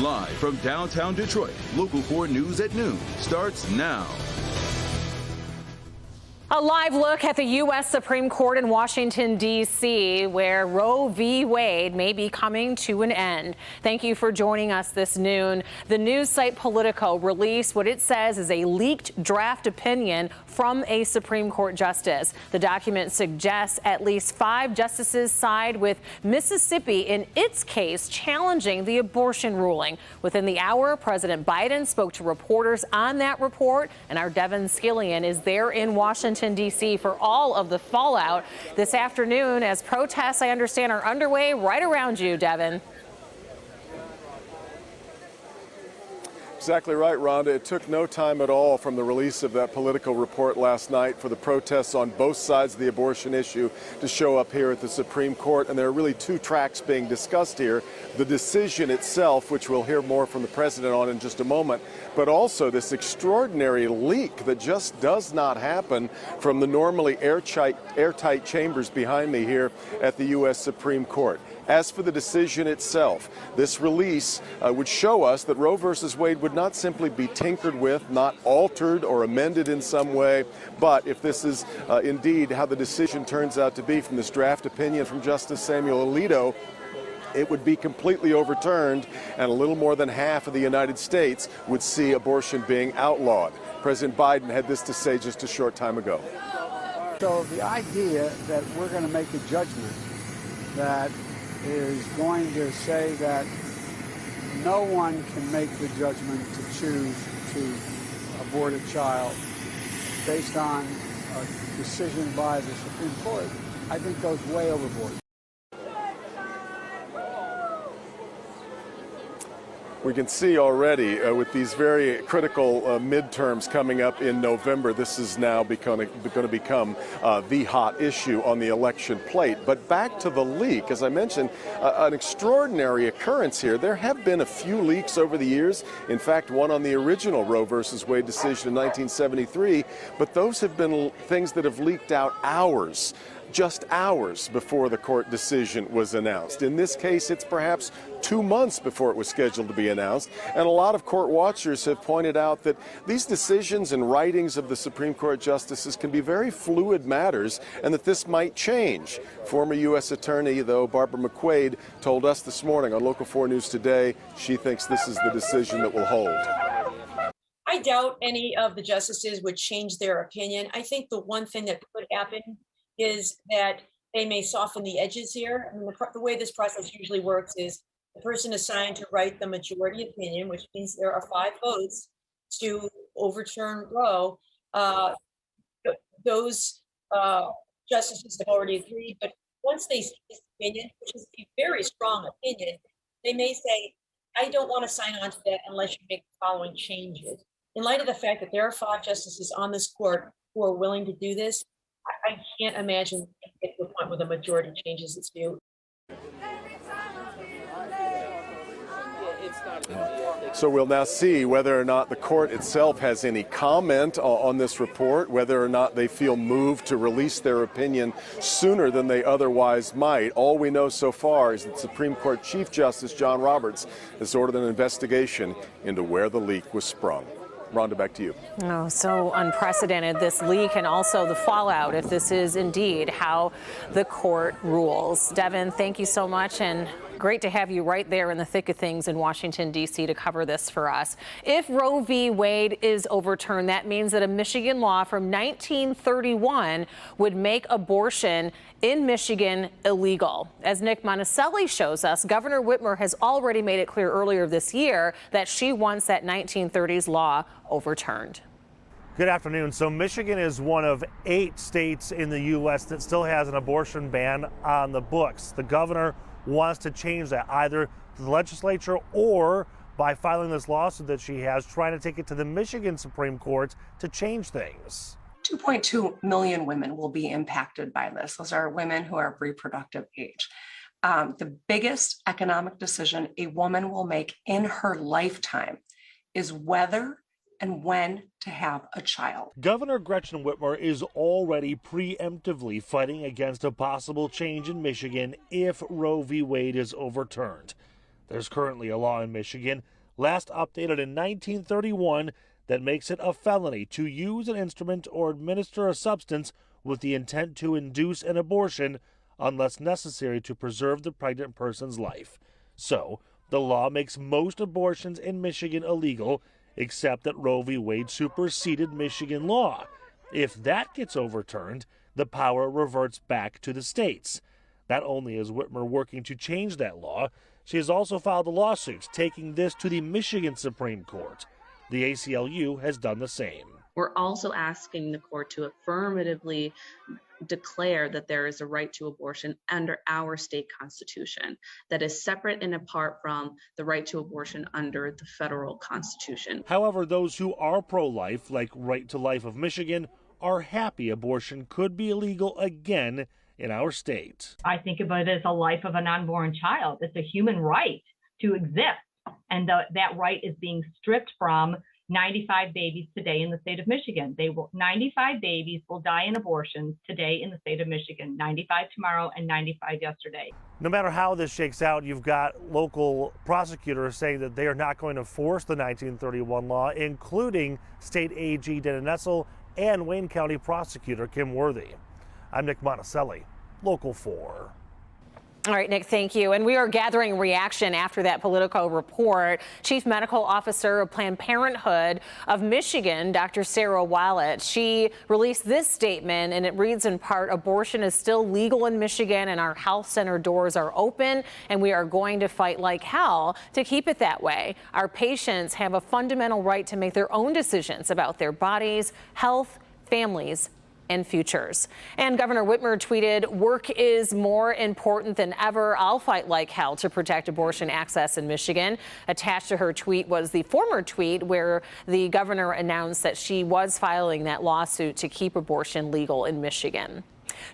Live from downtown Detroit, Local 4 News at noon starts now. A live look at the U.S. Supreme Court in Washington, D.C., where Roe v. Wade may be coming to an end. Thank you for joining us this noon. The news site Politico released what it says is a leaked draft opinion from a Supreme Court justice. The document suggests at least 5 justices side with Mississippi in its case challenging the abortion ruling. Within the hour, President Biden spoke to reporters on that report, and our Devin Scillian is there in Washington, D.C. for all of the fallout this afternoon as protests, I understand, are underway right around you, Devin. Exactly right, Rhonda. It took no time at all from the release of that Politico report last night for the protests on both sides of the abortion issue to show up here at the Supreme Court. And there are really 2 tracks being discussed here. The decision itself, which we'll hear more from the president on in just a moment, but also this extraordinary leak that just does not happen from the normally airtight chambers behind me here at the U.S. Supreme Court. As for the decision itself, this release would show us that Roe versus Wade would not simply be tinkered with, not altered or amended in some way, but if this is indeed how the decision turns out to be from this draft opinion from Justice Samuel Alito, it would be completely overturned, and a little more than half of the United States would see abortion being outlawed. President Biden had this to say just a short time ago. So the idea that we're going to make a judgment that is going to say that no one can make the judgment to choose to abort a child based on a decision by the Supreme Court, I think goes way overboard. We can see already with these very critical midterms coming up in November, this is now going to become the hot issue on the election plate. But back to the leak, as I mentioned, an extraordinary occurrence here. There have been a few leaks over the years. In fact, one on the original Roe versus Wade decision in 1973. But those have been things that have leaked out just hours before the court decision was announced. In this case, it's perhaps 2 months before it was scheduled to be announced. And a lot of court watchers have pointed out that these decisions and writings of the Supreme Court justices can be very fluid matters and that this might change. Former U.S. Attorney, though, Barbara McQuaid, told us this morning on Local 4 News Today she thinks this is the decision that will hold. I doubt any of the justices would change their opinion. I think the one thing that could happen is that they may soften the edges here. I mean, the way this process usually works is the person assigned to write the majority opinion, which means there are 5 votes to overturn Roe. Those justices have already agreed, but once they see this opinion, which is a very strong opinion, they may say, I don't want to sign on to that unless you make the following changes. In light of the fact that there are 5 justices on this court who are willing to do this, I can't imagine get to a point where the majority changes its view. So we'll now see whether or not the court itself has any comment on this report, whether or not they feel moved to release their opinion sooner than they otherwise might. All we know so far is that Supreme Court Chief Justice John Roberts has ordered an investigation into where the leak was sprung. Rhonda, back to you. Oh, so unprecedented, this leak, and also the fallout if this is indeed how the court rules. Devin, thank you so much, and great to have you right there in the thick of things in Washington, D.C. to cover this for us. If Roe v. Wade is overturned, that means that a Michigan law from 1931 would make abortion in Michigan illegal. As Nick Monticelli shows us, Governor Whitmer has already made it clear earlier this year that she wants that 1930s law overturned. Good afternoon. So Michigan is one of 8 states in the U.S. that still has an abortion ban on the books. The governor wants to change that either to the legislature or by filing this lawsuit that she has, trying to take it to the Michigan Supreme Court to change things. 2.2 million women will be impacted by this. Those are women who are of reproductive age. The biggest economic decision a woman will make in her lifetime is whether and when to have a child. Governor Gretchen Whitmer is already preemptively fighting against a possible change in Michigan if Roe v. Wade is overturned. There's currently a law in Michigan, last updated in 1931, that makes it a felony to use an instrument or administer a substance with the intent to induce an abortion unless necessary to preserve the pregnant person's life. So, the law makes most abortions in Michigan illegal, except that Roe v. Wade superseded Michigan law. If that gets overturned, the power reverts back to the states. Not only is Whitmer working to change that law, she has also filed a lawsuit taking this to the Michigan Supreme Court. The ACLU has done the same. We're also asking the court to affirmatively declare that there is a right to abortion under our state constitution that is separate and apart from the right to abortion under the federal constitution. However, those who are pro-life, like Right to Life of Michigan, are happy abortion could be illegal again in our state. I think of it as a life of an unborn child. It's a human right to exist. And that right is being stripped from 95 babies today in the state of Michigan. 95 babies will die in abortions today in the state of Michigan, 95 tomorrow and 95 yesterday. No matter how this shakes out, you've got local prosecutors saying that they are not going to force the 1931 law, including State AG Dana Nessel and Wayne County Prosecutor Kim Worthy. I'm Nick Monticelli, Local 4. All right, Nick, thank you. And we are gathering reaction after that Politico report. Chief Medical Officer of Planned Parenthood of Michigan, Dr. Sarah Wallet, she released this statement, and it reads in part, abortion is still legal in Michigan and our health center doors are open, and we are going to fight like hell to keep it that way. Our patients have a fundamental right to make their own decisions about their bodies, health, families, and futures. And Governor Whitmer tweeted, work is more important than ever. I'll fight like hell to protect abortion access in Michigan. Attached to her tweet was the former tweet where the governor announced that she was filing that lawsuit to keep abortion legal in Michigan.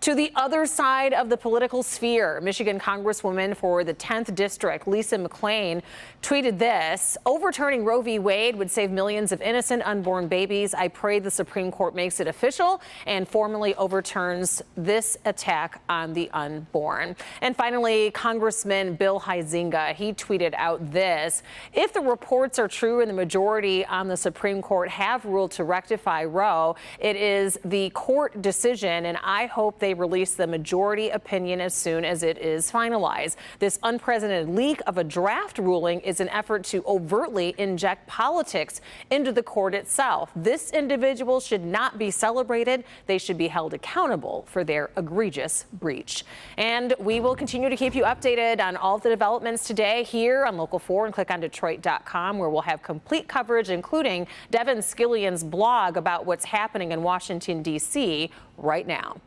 To the other side of the political sphere, Michigan Congresswoman for the 10th District, Lisa McClain, tweeted this: overturning Roe v. Wade would save millions of innocent unborn babies. I pray the Supreme Court makes it official and formally overturns this attack on the unborn. And finally, Congressman Bill Huizenga, he tweeted out this: if the reports are true and the majority on the Supreme Court have ruled to rectify Roe, it is the court decision, and I hope they release the majority opinion as soon as it is finalized. This unprecedented leak of a draft ruling is an effort to overtly inject politics into the court itself. This individual should not be celebrated. They should be held accountable for their egregious breach. And we will continue to keep you updated on all of the developments today here on Local 4 and click on Detroit.com, where we'll have complete coverage, including Devin Scillion's blog about what's happening in Washington, D.C. right now.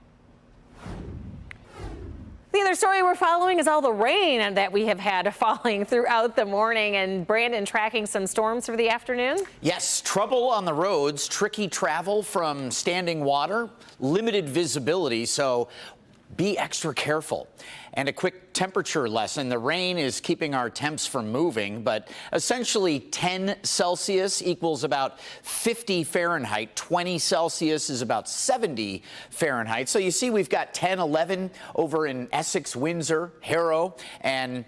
The other story we're following is all the rain that we have had falling throughout the morning. And Brandon, tracking some storms for the afternoon? Yes, trouble on the roads, tricky travel from standing water, limited visibility, so be extra careful. And a quick temperature lesson. The rain is keeping our temps from moving, but essentially 10 Celsius equals about 50 Fahrenheit. 20 Celsius is about 70 Fahrenheit. So you see we've got 10, 11 over in Essex, Windsor, Harrow, and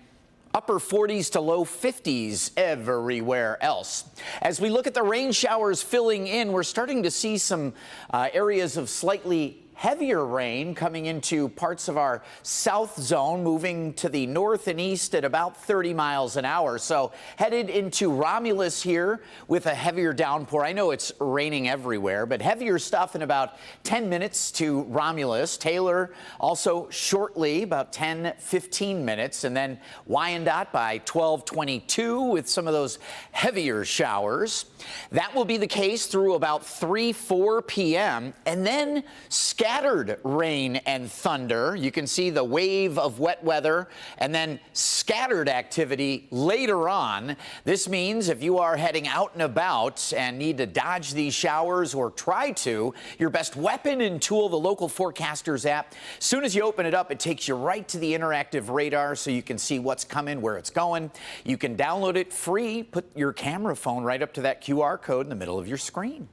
upper 40s to low 50s everywhere else. As we look at the rain showers filling in, we're starting to see some areas of slightly heavier rain coming into parts of our south zone, moving to the north and east at about 30 miles an hour. So headed into Romulus here with a heavier downpour. I know it's raining everywhere, but heavier stuff in about 10 minutes to Romulus. Taylor also shortly, about 10, 15 minutes. And then Wyandotte by 12:22 with some of those heavier showers. That will be the case through about 3, 4 p.m. and then scattered rain and thunder. You can see the wave of wet weather and then scattered activity later on. This means if you are heading out and about and need to dodge these showers or try to, your best weapon and tool, the Local Forecasters app. As soon as you open it up, it takes you right to the interactive radar so you can see what's coming, where it's going. You can download it free. Put your camera phone right up to that QR code in the middle of your screen.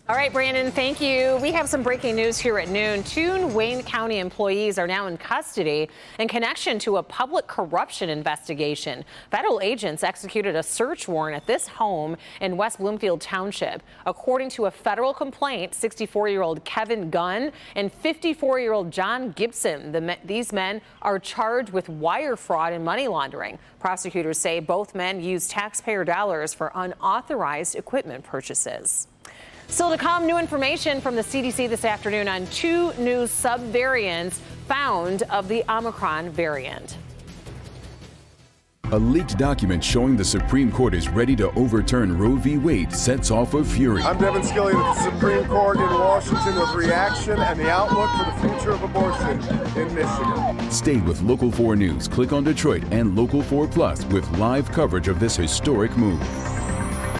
All right, Brandon, thank you. We have some breaking news here at noon. Two Wayne County employees are now in custody in connection to a public corruption investigation. Federal agents executed a search warrant at this home in West Bloomfield Township. According to a federal complaint, 64-year-old Kevin Gunn and 54-year-old John Gibson, these men are charged with wire fraud and money laundering. Prosecutors say both men used taxpayer dollars for unauthorized equipment purchases. Still to come, new information from the CDC this afternoon on two new subvariants found of the Omicron variant. A leaked document showing the Supreme Court is ready to overturn Roe v. Wade sets off a fury. I'm Devin Skillian at the Supreme Court in Washington with reaction and the outlook for the future of abortion in Michigan. Stay with Local 4 News. Click on Detroit and Local 4 Plus with live coverage of this historic move.